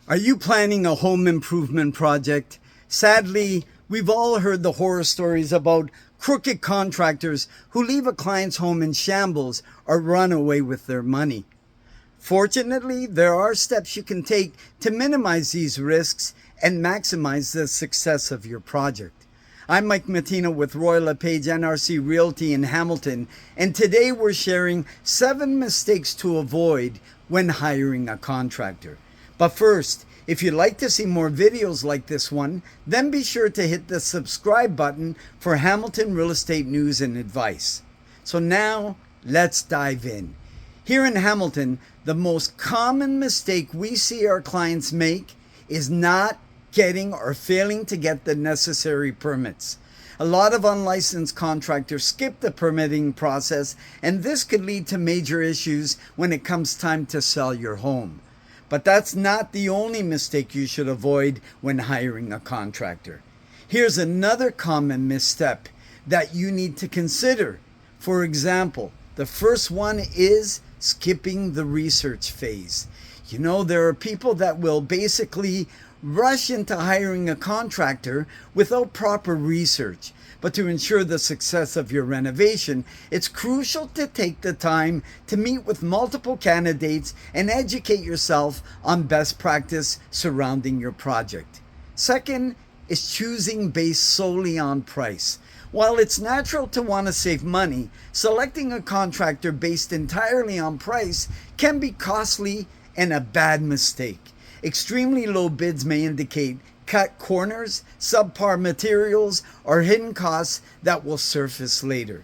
Are you planning a home improvement project? Sadly, we've all heard the horror stories about crooked contractors who leave a client's home in shambles or run away with their money. Fortunately, there are steps you can take to minimize these risks and maximize the success of your project. I'm Mike Mattina with LePage NRC Realty in Hamilton, and today we're sharing 7 mistakes to avoid when hiring a contractor. But first, if you'd like to see more videos like this one, then be sure to hit the subscribe button for Hamilton real estate news and advice. So now, let's dive in. Here in Hamilton, the most common mistake we see our clients make is not getting or failing to get the necessary permits. A lot of unlicensed contractors skip the permitting process, and this could lead to major issues when it comes time to sell your home. But that's not the only mistake you should avoid when hiring a contractor. Here's another common misstep that you need to consider. For example, the first one is skipping the research phase. There are people that will basically rush into hiring a contractor without proper research. But to ensure the success of your renovation, it's crucial to take the time to meet with multiple candidates and educate yourself on best practice surrounding your project. Second is choosing based solely on price. While it's natural to want to save money, selecting a contractor based entirely on price can be costly and a bad mistake. Extremely low bids may indicate cut corners, subpar materials, or hidden costs that will surface later.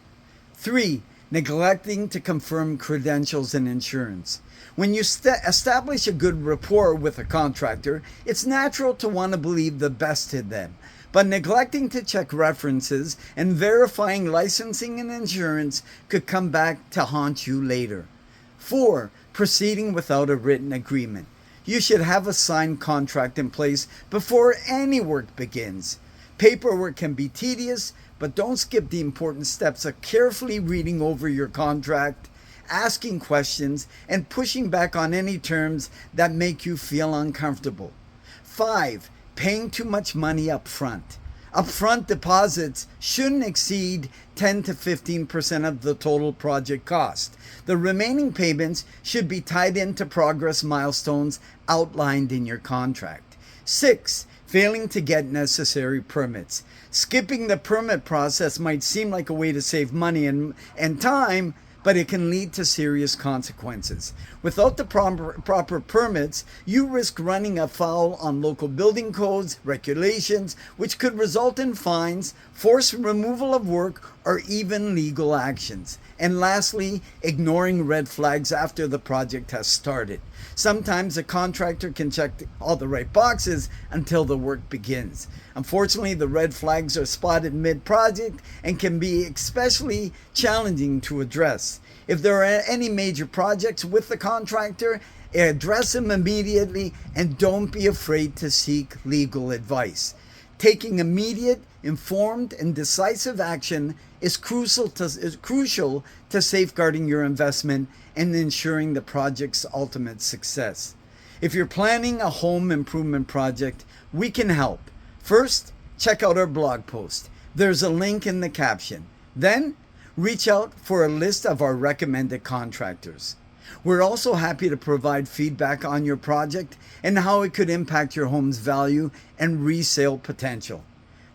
3. Neglecting to confirm credentials and insurance. When you establish a good rapport with a contractor, it's natural to want to believe the best in them. But neglecting to check references and verifying licensing and insurance could come back to haunt you later. 4. Proceeding without a written agreement. You should have a signed contract in place before any work begins. Paperwork can be tedious, but don't skip the important steps of carefully reading over your contract, asking questions, and pushing back on any terms that make you feel uncomfortable. 5. Paying too much money up front. Upfront deposits shouldn't exceed 10 to 15% of the total project cost. The remaining payments should be tied into progress milestones outlined in your contract. 6. Failing to get necessary permits. Skipping the permit process might seem like a way to save money and time, but it can lead to serious consequences. Without the proper permits, you risk running afoul on local building codes, regulations, which could result in fines, forced removal of work, or even legal actions. And lastly, ignoring red flags after the project has started. Sometimes a contractor can check all the right boxes until the work begins. Unfortunately, the red flags are spotted mid-project and can be especially challenging to address. If there are any major projects with the contractor, address them immediately and don't be afraid to seek legal advice. Taking immediate, informed, and decisive action is crucial to safeguarding your investment and ensuring the project's ultimate success. If you're planning a home improvement project, we can help. First, check out our blog post. There's a link in the caption. Then, reach out for a list of our recommended contractors. We're also happy to provide feedback on your project and how it could impact your home's value and resale potential.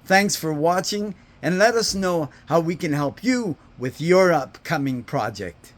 Thanks for watching, and let us know how we can help you with your upcoming project.